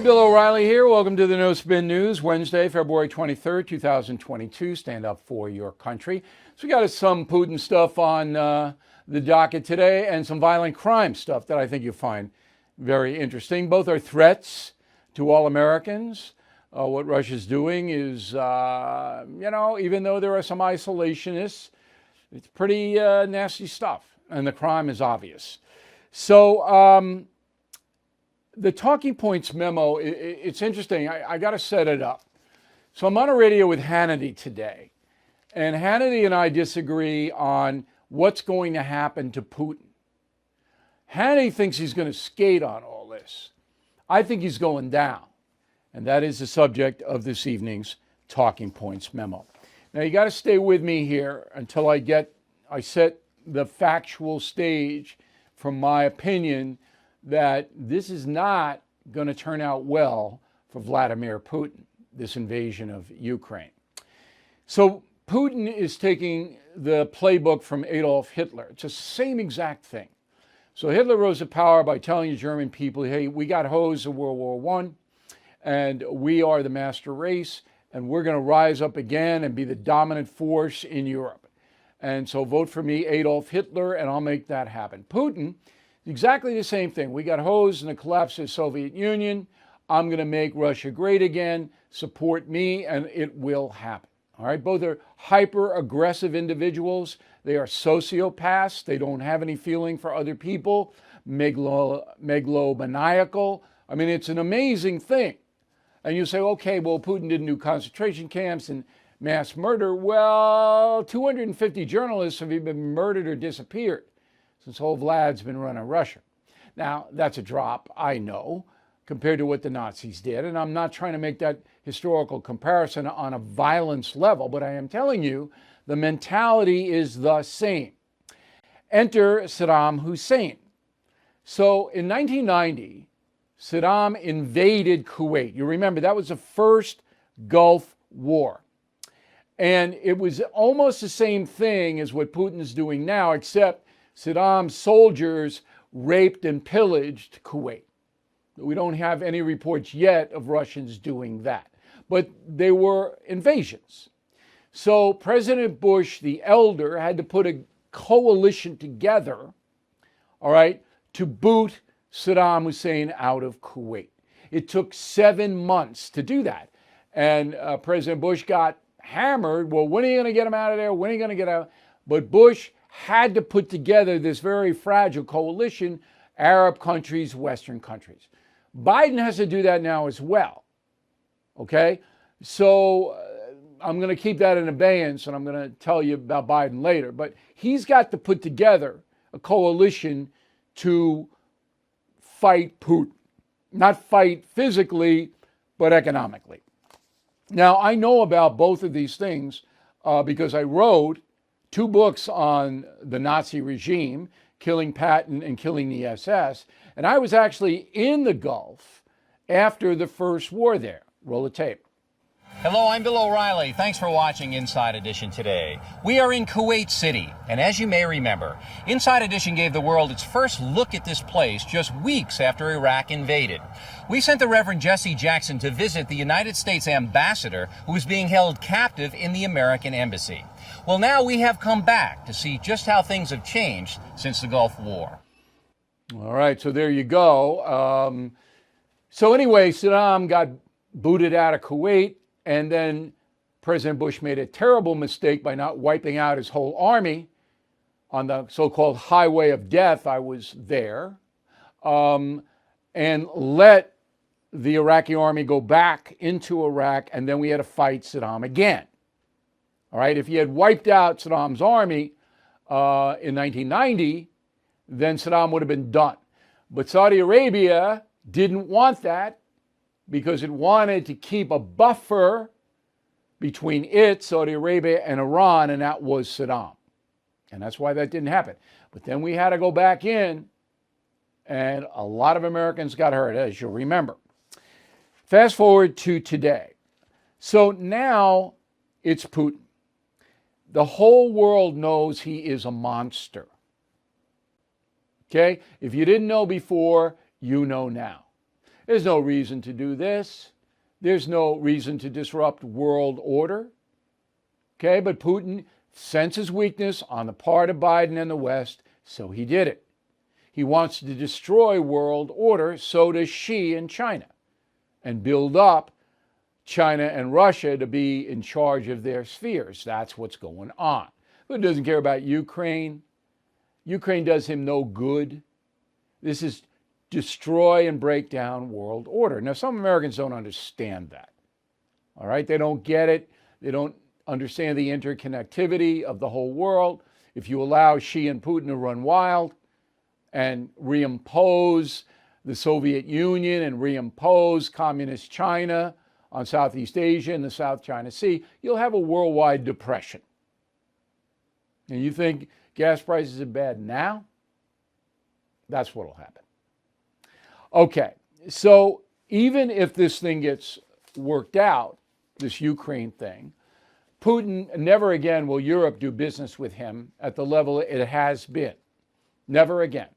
Bill O'Reilly here. Welcome to the No Spin News, Wednesday, February 23rd, 2022. Stand up for your country. So we got some Putin stuff on the docket today and some violent crime stuff that I think you'll find very interesting. Both are threats to all Americans. What Russia's doing is, even though there are some isolationists, it's pretty nasty stuff, and the crime is obvious. So the talking points memo, it's interesting. I got to set it up. So I'm on a radio with Hannity today, and Hannity and I disagree on what's going to happen to Putin. Hannity thinks he's going to skate on all this. I think he's going down. And that is the subject of this evening's Talking Points memo. Now, you got to stay with me here until I set the factual stage from my opinion that this is not going to turn out well for Vladimir Putin, this invasion of Ukraine. So Putin is taking the playbook from Adolf Hitler. It's the same exact thing. So Hitler rose to power by telling the German people, hey, we got hosed in World War I, and we are the master race, and we're going to rise up again and be the dominant force in Europe. And so vote for me, Adolf Hitler, and I'll make that happen. Putin, exactly the same thing. We got hosed in the collapse of the Soviet Union. I'm going to make Russia great again. Support me, and it will happen. All right, both are hyper-aggressive individuals. They are sociopaths. They don't have any feeling for other people. Megalomaniacal. I mean, it's an amazing thing. And you say, okay, well, Putin didn't do concentration camps and mass murder. Well, 250 journalists have either been murdered or disappeared since old Vlad's been running Russia. Now, that's a drop, I know, compared to what the Nazis did. And I'm not trying to make that historical comparison on a violence level, but I am telling you the mentality is the same. Enter Saddam Hussein. So in 1990, Saddam invaded Kuwait. You remember, that was the first Gulf War. And it was almost the same thing as what Putin is doing now, except Saddam's soldiers raped and pillaged Kuwait. We don't have any reports yet of Russians doing that, but they were invasions. So President Bush, the elder, had to put a coalition together, all right, to boot Saddam Hussein out of Kuwait. It took 7 months to do that. And President Bush got hammered. Well, when are you going to get him out of there? When are you going to get out? But Bush had to put together this very fragile coalition, Arab countries, Western countries. Biden has to do that now as well. Okay? So I'm going to keep that in abeyance, and I'm going to tell you about Biden later. But he's got to put together a coalition to fight Putin. Not fight physically, but economically. Now, I know about both of these things because I wrote 2 books on the Nazi regime, Killing Patton and Killing the SS, and I was actually in the Gulf after the first war there. Roll the tape. Hello, I'm Bill O'Reilly. Thanks for watching Inside Edition today. We are in Kuwait City, and as you may remember, Inside Edition gave the world its first look at this place just weeks after Iraq invaded. We sent the Reverend Jesse Jackson to visit the United States ambassador who was being held captive in the American embassy. Well, now we have come back to see just how things have changed since the Gulf War. All right, so there you go. So anyway, Saddam got booted out of Kuwait, and then President Bush made a terrible mistake by not wiping out his whole army on the so-called highway of death. I was there, and let the Iraqi army go back into Iraq, and then we had to fight Saddam again. All right, if he had wiped out Saddam's army in 1990, then Saddam would have been done. But Saudi Arabia didn't want that because it wanted to keep a buffer between it, Saudi Arabia, and Iran, and that was Saddam. And that's why that didn't happen. But then we had to go back in, and a lot of Americans got hurt, as you'll remember. Fast forward to today. So now it's Putin. The whole world knows he is a monster. Okay? If you didn't know before, you know now. There's no reason to do this. There's no reason to disrupt world order. Okay, but Putin senses weakness on the part of Biden and the West, so he did it. He wants to destroy world order, so does Xi in China, and build up China and Russia to be in charge of their spheres. That's what's going on. But he doesn't care about Ukraine. Ukraine does him no good. This is destroy and break down world order. Now, some Americans don't understand that. All right? They don't get it. They don't understand the interconnectivity of the whole world. If you allow Xi and Putin to run wild and reimpose the Soviet Union and reimpose communist China on Southeast Asia and the South China Sea, you'll have a worldwide depression. And you think gas prices are bad now? That's what will happen. Okay, so even if this thing gets worked out, this Ukraine thing, Putin, never again will Europe do business with him at the level it has been. Never again.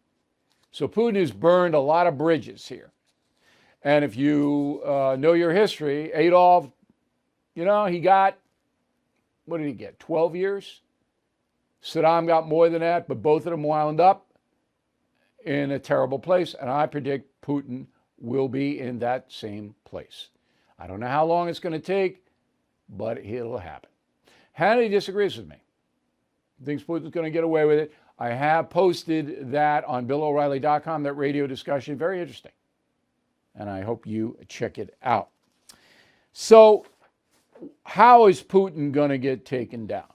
So Putin has burned a lot of bridges here. And if you know your history, Adolf, he got, what did he get, 12 years? Saddam got more than that, but both of them wound up in a terrible place. And I predict Putin will be in that same place. I don't know how long it's going to take, but it'll happen. Hannity disagrees with me. Thinks Putin's going to get away with it. I have posted that on BillO'Reilly.com, that radio discussion. Very interesting. And I hope you check it out. So, how is Putin going to get taken down?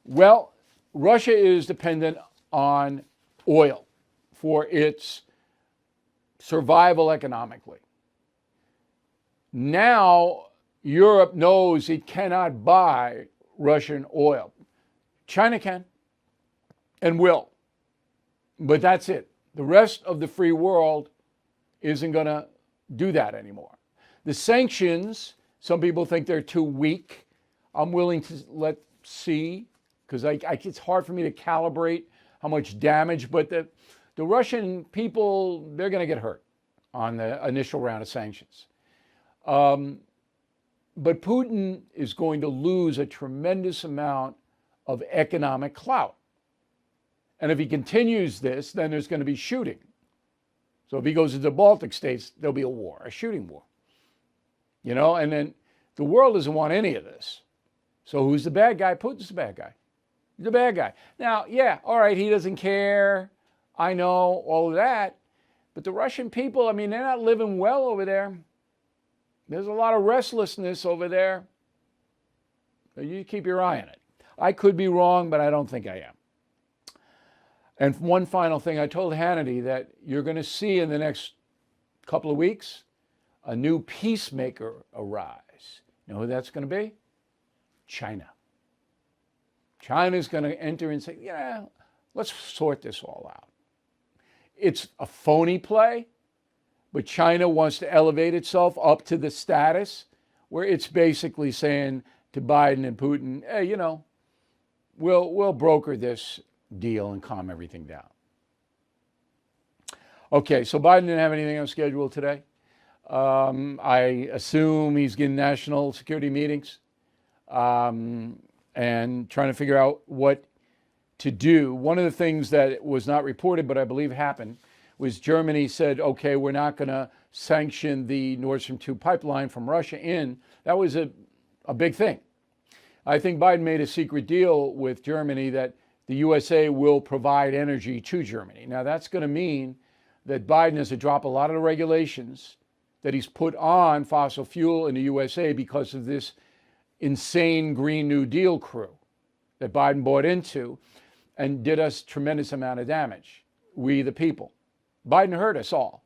Well, Russia is dependent on oil for its survival economically. Now, Europe knows it cannot buy Russian oil. China can and will. But that's it. The rest of the free world isn't going to do that anymore. The sanctions, some people think they're too weak. I'm willing to see, because it's hard for me to calibrate how much damage, but the Russian people, they're going to get hurt on the initial round of sanctions. But Putin is going to lose a tremendous amount of economic clout. And if he continues this, then there's going to be shooting. So if he goes to the Baltic states, there'll be a war, a shooting war. And then the world doesn't want any of this. So who's the bad guy? Putin's the bad guy. He's the bad guy. Now, yeah, all right, he doesn't care. I know all of that. But the Russian people, they're not living well over there. There's a lot of restlessness over there. You keep your eye on it. I could be wrong, but I don't think I am. And one final thing, I told Hannity that you're going to see in the next couple of weeks a new peacemaker arise. You know who that's going to be? China. China's going to enter and say, let's sort this all out. It's a phony play, but China wants to elevate itself up to the status where it's basically saying to Biden and Putin, hey, we'll broker this deal and calm everything down. Okay, so Biden didn't have anything on schedule today. I assume he's getting national security meetings and trying to figure out what to do. One of the things that was not reported, but I believe happened, was Germany said, okay, we're not going to sanction the Nord Stream 2 pipeline from Russia in. That was a big thing. I think Biden made a secret deal with Germany that the USA will provide energy to Germany. Now, that's going to mean that Biden has to drop a lot of the regulations that he's put on fossil fuel in the USA because of this insane Green New Deal crew that Biden bought into and did us tremendous amount of damage, we the people. Biden hurt us all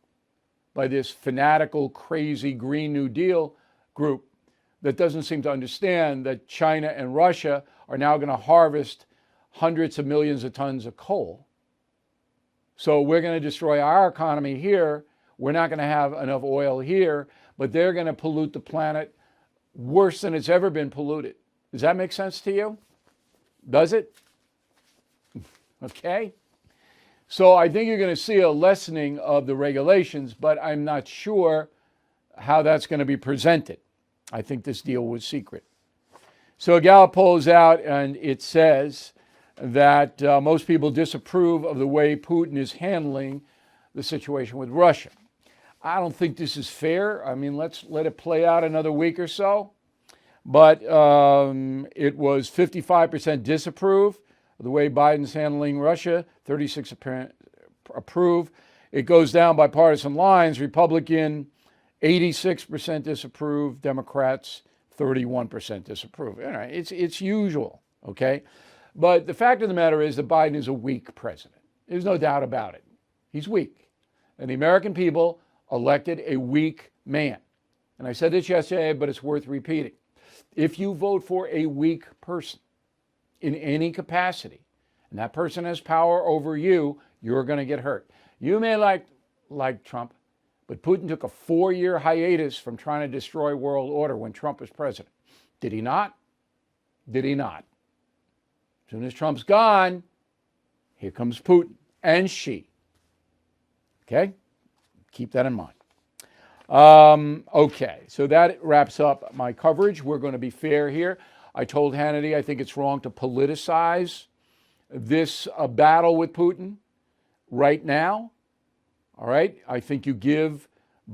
by this fanatical, crazy Green New Deal group that doesn't seem to understand that China and Russia are now going to harvest hundreds of millions of tons of coal. So we're going to destroy our economy here. We're not going to have enough oil here, but they're going to pollute the planet worse than it's ever been polluted. Does that make sense to you? Does it? Okay. So I think you're going to see a lessening of the regulations, but I'm not sure how that's going to be presented. I think this deal was secret. So a Gallup poll is out, and it says that most people disapprove of the way Putin is handling the situation with Russia. I don't think this is fair. I mean, let's let it play out another week or so. But it was 55% disapprove of the way Biden's handling Russia, 36% approve. It goes down by partisan lines. Republican, 86% disapprove. Democrats, 31% disapprove. All right, it's usual, okay? But the fact of the matter is that Biden is a weak president. There's no doubt about it. He's weak. And the American people elected a weak man. And I said this yesterday, but it's worth repeating. If you vote for a weak person in any capacity, and that person has power over you, you're going to get hurt. You may like Trump, but Putin took a 4-year hiatus from trying to destroy world order when Trump was president. Did he not? Did he not? As soon as Trump's gone, here comes Putin and Xi. Okay? Keep that in mind. Okay, so that wraps up my coverage. We're going to be fair here. I told Hannity I think it's wrong to politicize this battle with Putin right now. All right, I think you give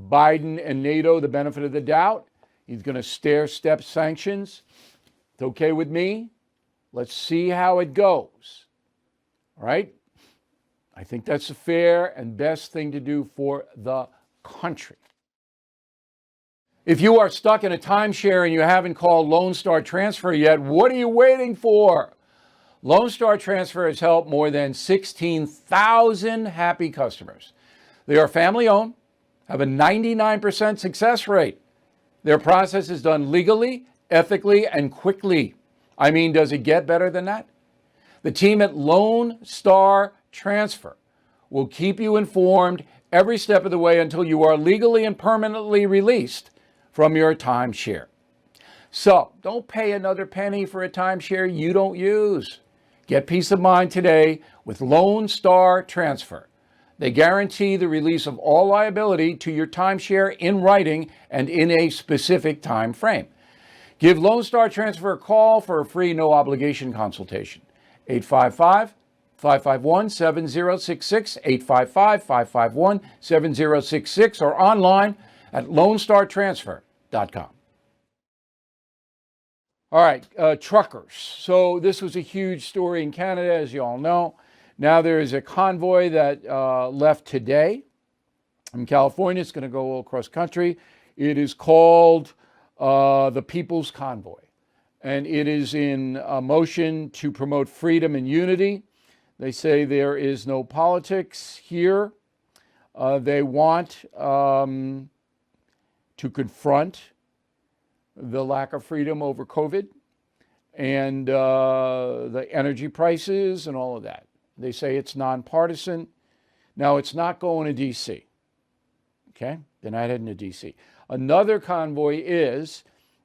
Biden and NATO the benefit of the doubt. He's going to stair-step sanctions. It's okay with me. Let's see how it goes. All right? I think that's the fair and best thing to do for the country. If you are stuck in a timeshare and you haven't called Lone Star Transfer yet, what are you waiting for? Lone Star Transfer has helped more than 16,000 happy customers. They are family-owned, have a 99% success rate. Their process is done legally, ethically, and quickly. I mean, does it get better than that? The team at Lone Star Transfer will keep you informed every step of the way until you are legally and permanently released from your timeshare. So don't pay another penny for a timeshare you don't use. Get peace of mind today with Lone Star Transfer. They guarantee the release of all liability to your timeshare in writing and in a specific time frame. Give Lone Star Transfer a call for a free no-obligation consultation. 855-551-7066, 855-551-7066, or online at LoneStarTransfer.com. All right, truckers. So this was a huge story in Canada, as you all know. Now there is a convoy that left today from California. It's going to go across country. It is called the People's Convoy, and it is in a motion to promote freedom and unity. They say there is no politics here. They want to confront the lack of freedom over COVID and the energy prices and all of that. They say it's nonpartisan. Now, it's not going to D.C., okay? They're not heading to D.C. Another convoy is,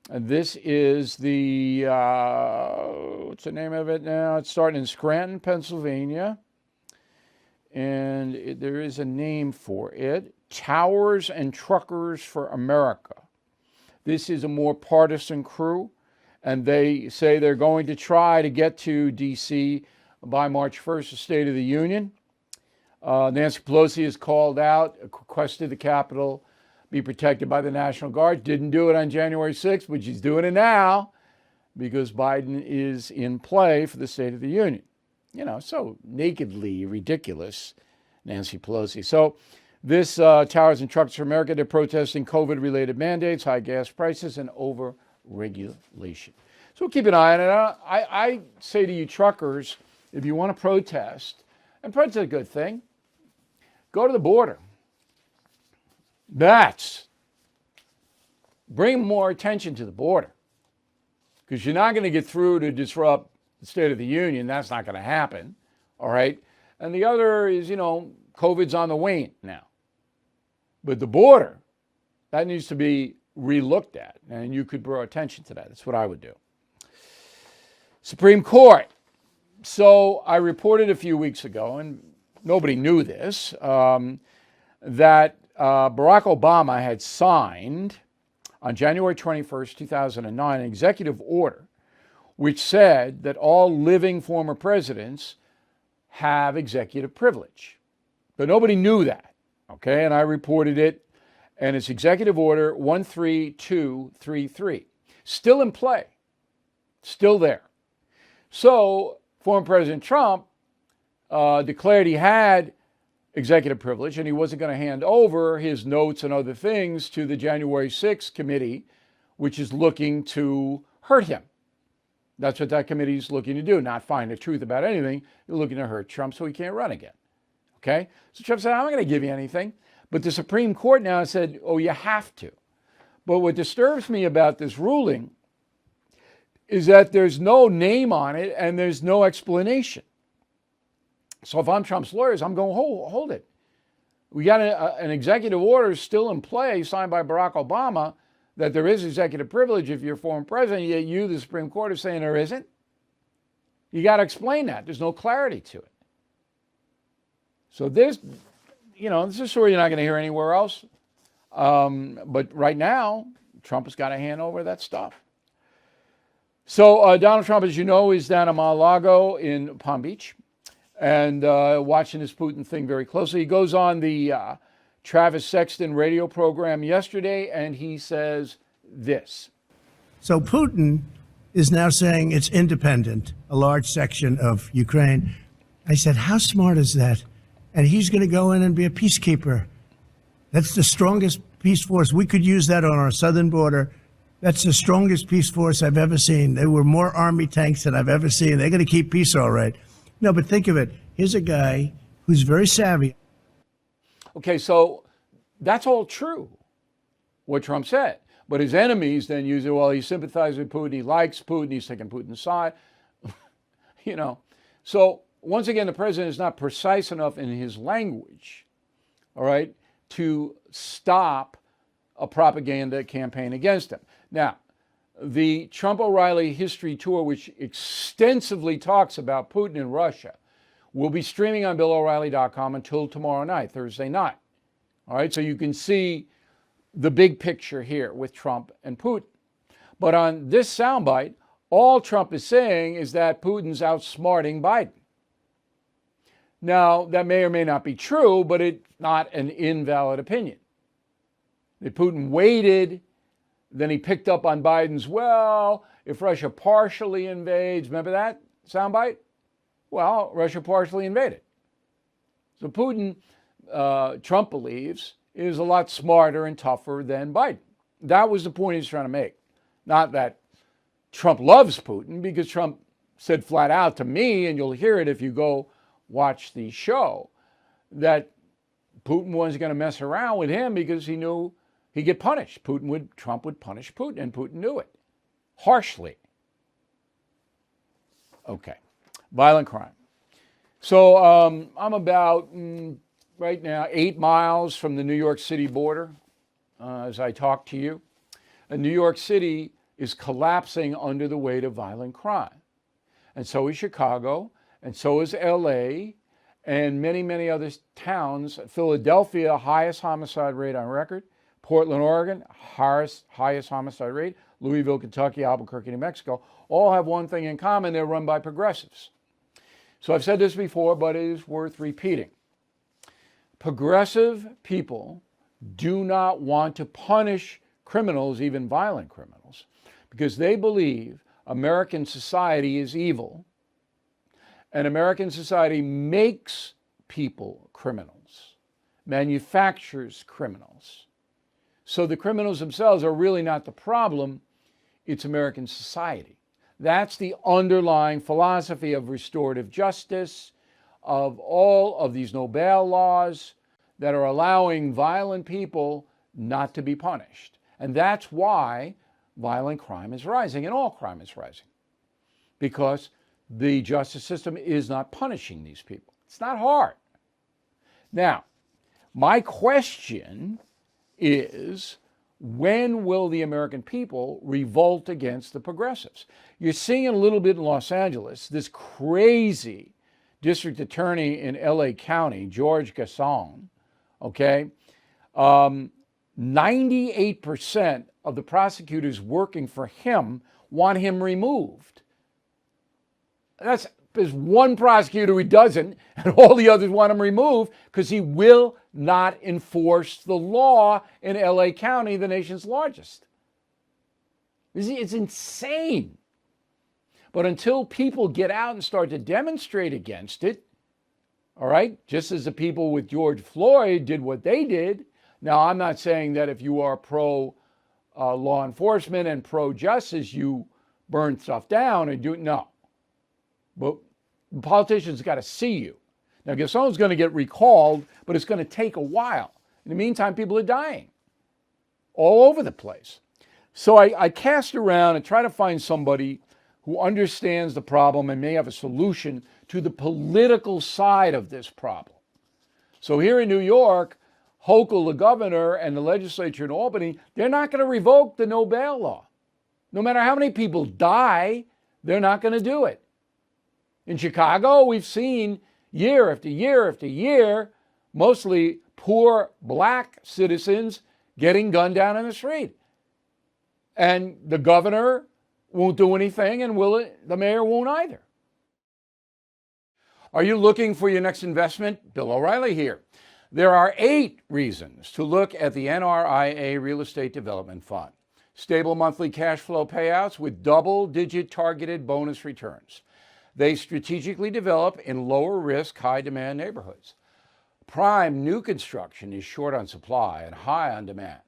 and this is the, what's the name of it now? It's starting in Scranton, Pennsylvania, and there is a name for it, Towers and Truckers for America. This is a more partisan crew, and they say they're going to try to get to D.C. by March 1st, the State of the Union. Nancy Pelosi has called out, requested the Capitol be protected by the National Guard. Didn't do it on January 6th, but she's doing it now because Biden is in play for the State of the Union. You know, so nakedly ridiculous, Nancy Pelosi. So this Towers and Truckers for America, they're protesting COVID-related mandates, high gas prices, and over-regulation. So we'll keep an eye on it. I say to you truckers, if you want to protest, and protest is a good thing, go to the border. Bring more attention to the border, because you're not going to get through to disrupt the State of the Union. That's not going to happen, all right? And the other is, COVID's on the wane now. But the border, that needs to be relooked at, and you could draw attention to that. That's what I would do. Supreme Court. So I reported a few weeks ago, and nobody knew this, that Barack Obama had signed on January 21st, 2009, an executive order which said that all living former presidents have executive privilege. But nobody knew that, okay? And I reported it, and it's Executive Order 13233. Still in play, still there. So former President Trump declared he had executive privilege and he wasn't going to hand over his notes and other things to the January 6th committee, which is looking to hurt him. That's what that committee is looking to do, not find the truth about anything. They're looking to hurt Trump so he can't run again. Okay? So Trump said, I'm not going to give you anything. But the Supreme Court now said, oh, you have to. But what disturbs me about this ruling is that there's no name on it and there's no explanation. So if I'm Trump's lawyers, I'm going, hold it. We got an executive order still in play signed by Barack Obama that there is executive privilege if you're former president, yet you, the Supreme Court, are saying there isn't. You got to explain that. There's no clarity to it. So this is a story you're not going to hear anywhere else. But right now, Trump has got to hand over that stuff. So Donald Trump, as you know, is down at Mar-a-Lago in Palm Beach and watching this Putin thing very closely. He goes on the Travis Sexton radio program yesterday, and he says this. So Putin is now saying it's independent, a large section of Ukraine. I said, how smart is that? And he's going to go in and be a peacekeeper. That's the strongest peace force. We could use that on our southern border. That's the strongest peace force I've ever seen. There were more army tanks than I've ever seen. They're going to keep peace all right. No, but think of it. Here's a guy who's very savvy. Okay, so that's all true, what Trump said. But his enemies then use it, well, he sympathizes with Putin, he likes Putin, he's taking Putin's side. So once again, the president is not precise enough in his language, all right, to stop a propaganda campaign against him. Now, the Trump O'Reilly History Tour, which extensively talks about Putin and Russia, will be streaming on BillO'Reilly.com until tomorrow night, Thursday night. All right, so you can see the big picture here with Trump and Putin. But on this soundbite, all Trump is saying is that Putin's outsmarting Biden. Now, that may or may not be true, but it's not an invalid opinion. That Putin waited, then he picked up on Biden's, well, if Russia partially invades, remember that soundbite? Well, Russia partially invaded. So Putin, Trump believes, is a lot smarter and tougher than Biden. That was the point he's trying to make. Not that Trump loves Putin, because Trump said flat out to me, and you'll hear it if you go watch the show, that Putin wasn't going to mess around with him because he knew he'd get punished. Trump would punish Putin, and Putin knew it. Harshly. Okay. Violent crime. So I'm about, right now, 8 miles from the New York City border as I talk to you. And New York City is collapsing under the weight of violent crime. And so is Chicago, and so is LA, and many, many other towns. Philadelphia, highest homicide rate on record. Portland, Oregon, highest homicide rate. Louisville, Kentucky, Albuquerque, New Mexico, all have one thing in common: they're run by progressives. So I've said this before, but it is worth repeating. Progressive people do not want to punish criminals, even violent criminals, because they believe American society is evil, and American society makes people criminals, manufactures criminals. So the criminals themselves are really not the problem, it's American society. That's the underlying philosophy of restorative justice, of all of these no bail laws that are allowing violent people not to be punished. And that's why violent crime is rising, and all crime is rising, because the justice system is not punishing these people. It's not hard. Now, my question is, when will the American people revolt against the progressives? You're seeing a little bit in Los Angeles, this crazy District Attorney in LA County, George Gascon, okay, 98% of the prosecutors working for him want him removed. There's one prosecutor who doesn't, and all the others want him removed because he will not enforce the law in LA County, the nation's largest. It's insane. But until people get out and start to demonstrate against it, all right, just as the people with George Floyd did what they did. Now, I'm not saying that if you are pro law enforcement and pro justice, you burn stuff down and no. But politicians got to see you. Now, Gascon's going to get recalled, but it's going to take a while. In the meantime, people are dying all over the place. So I cast around and try to find somebody who understands the problem and may have a solution to the political side of this problem. So here in New York, Hochul, the governor, and the legislature in Albany, they're not going to revoke the no bail law. No matter how many people die, they're not going to do it. In Chicago, we've seen year after year after year, mostly poor black citizens getting gunned down in the street. And the governor won't do anything, and the mayor won't either. Are you looking for your next investment? Bill O'Reilly here. There are 8 reasons to look at the NRIA Real Estate Development Fund. Stable monthly cash flow payouts with double-digit targeted bonus returns. They strategically develop in lower-risk, high-demand neighborhoods. Prime new construction is short on supply and high on demand.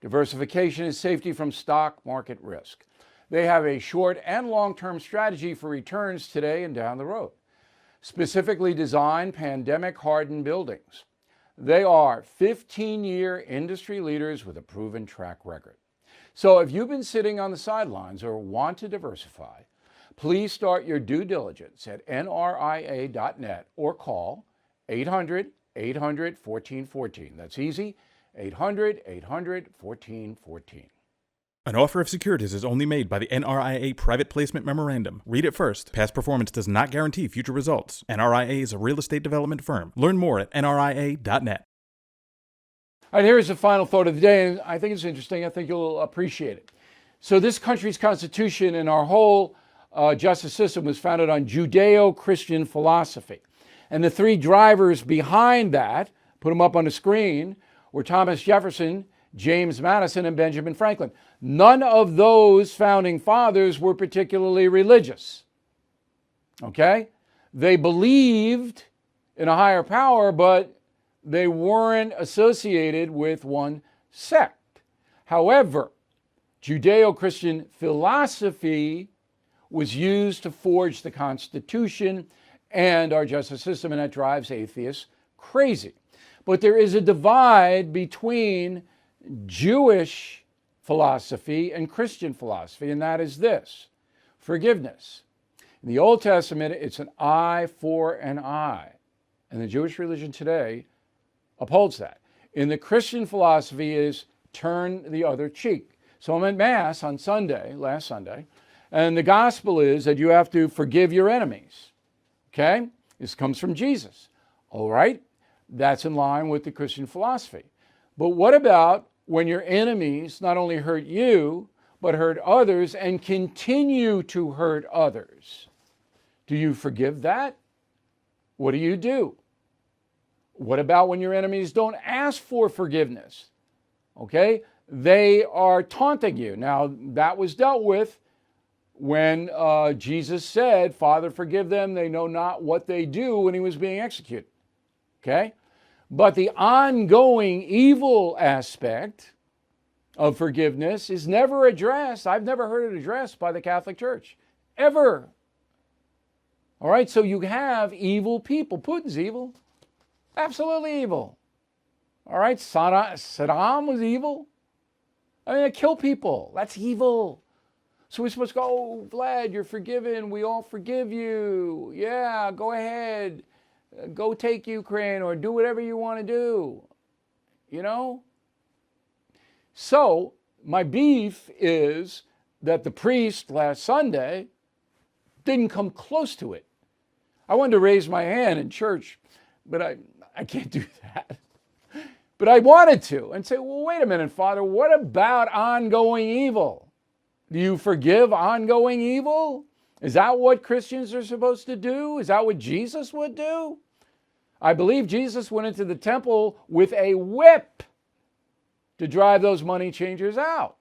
Diversification is safety from stock market risk. They have a short and long-term strategy for returns today and down the road. Specifically designed pandemic-hardened buildings. They are 15-year industry leaders with a proven track record. So if you've been sitting on the sidelines or want to diversify, please start your due diligence at nria.net or call 800-800-1414. That's easy, 800-800-1414. An offer of securities is only made by the NRIA Private Placement Memorandum. Read it first. Past performance does not guarantee future results. NRIA is a real estate development firm. Learn more at nria.net. All right, here's the final thought of the day, and I think it's interesting. I think you'll appreciate it. So this country's constitution and our whole justice system was founded on Judeo-Christian philosophy. And the 3 drivers behind that, put them up on the screen, were Thomas Jefferson, James Madison, and Benjamin Franklin. None of those founding fathers were particularly religious. Okay? They believed in a higher power, but they weren't associated with one sect. However, Judeo-Christian philosophy was used to forge the Constitution and our justice system, and that drives atheists crazy. But there is a divide between Jewish philosophy and Christian philosophy, and that is this: forgiveness. In the Old Testament, it's an eye for an eye, and the Jewish religion today upholds that. In the Christian philosophy is turn the other cheek. So I'm at Mass on Sunday, last Sunday, and the gospel is that you have to forgive your enemies. Okay? This comes from Jesus. All right? That's in line with the Christian philosophy. But what about when your enemies not only hurt you, but hurt others and continue to hurt others? Do you forgive that? What do you do? What about when your enemies don't ask for forgiveness? Okay? They are taunting you. Now, that was dealt with when Jesus said, Father, forgive them, they know not what they do, when he was being executed. Okay? But the ongoing evil aspect of forgiveness is never addressed. I've never heard it addressed by the Catholic Church, ever. All right, so you have evil people. Putin's evil. Absolutely evil. All right, Saddam was evil. I mean, they kill people. That's evil. So we're supposed to go, oh, Vlad, you're forgiven. We all forgive you. Yeah, go ahead. Go take Ukraine or do whatever you want to do. You know? So my beef is that the priest last Sunday didn't come close to it. I wanted to raise my hand in church, but I can't do that. But I wanted to and say, well, wait a minute, Father, what about ongoing evil? Do you forgive ongoing evil? Is that what Christians are supposed to do? Is that what Jesus would do? I believe Jesus went into the temple with a whip to drive those money changers out.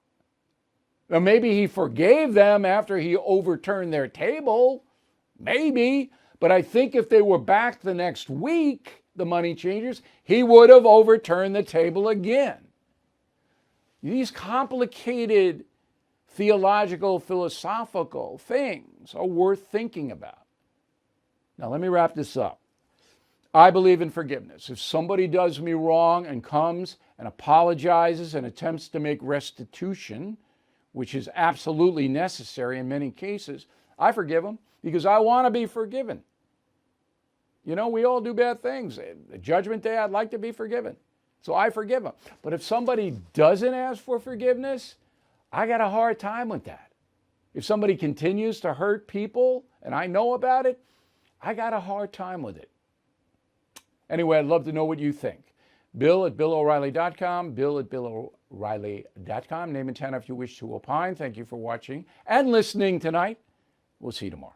Now, maybe he forgave them after he overturned their table. Maybe. But I think if they were back the next week, the money changers, he would have overturned the table again. These complicated theological, philosophical things are worth thinking about. Now, let me wrap this up. I believe in forgiveness. If somebody does me wrong and comes and apologizes and attempts to make restitution, which is absolutely necessary in many cases, I forgive them because I want to be forgiven. You know, we all do bad things. The judgment day, I'd like to be forgiven. So I forgive them. But if somebody doesn't ask for forgiveness, I got a hard time with that. If somebody continues to hurt people and I know about it, I got a hard time with it. Anyway, I'd love to know what you think. Bill@BillO'Reilly.com, Bill@BillO'Reilly.com. Name and town if you wish to opine. Thank you for watching and listening tonight. We'll see you tomorrow.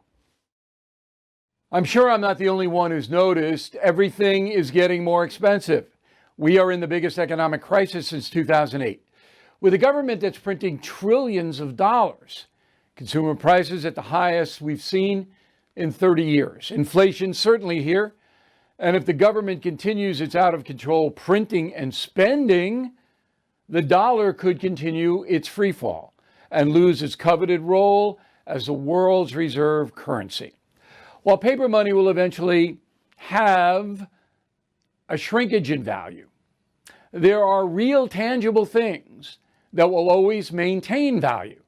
I'm sure I'm not the only one who's noticed everything is getting more expensive. We are in the biggest economic crisis since 2008. With a government that's printing trillions of dollars, consumer prices at the highest we've seen in 30 years. Inflation certainly here. And if the government continues its out of control printing and spending, the dollar could continue its free fall and lose its coveted role as the world's reserve currency. While paper money will eventually have a shrinkage in value, there are real tangible things that will always maintain value.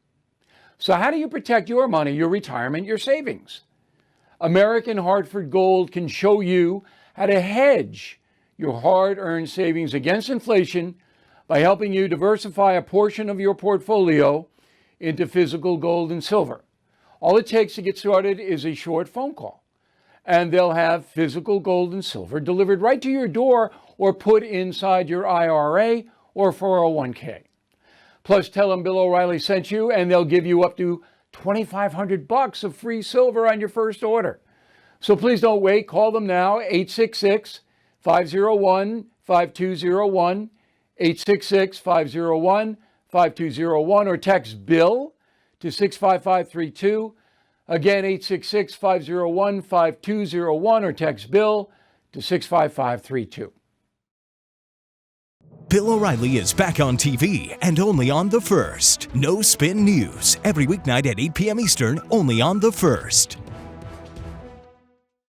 So how do you protect your money, your retirement, your savings? American Hartford Gold can show you how to hedge your hard-earned savings against inflation by helping you diversify a portion of your portfolio into physical gold and silver. All it takes to get started is a short phone call, and they'll have physical gold and silver delivered right to your door or put inside your IRA or 401k. Plus, tell them Bill O'Reilly sent you, and they'll give you up to $2,500 of free silver on your first order. So please don't wait. Call them now, 866-501-5201, 866-501-5201, or text Bill to 65532. Again, 866-501-5201, or text Bill to 65532. Bill O'Reilly is back on TV and only on The First. No Spin News, every weeknight at 8 p.m. Eastern, only on The First.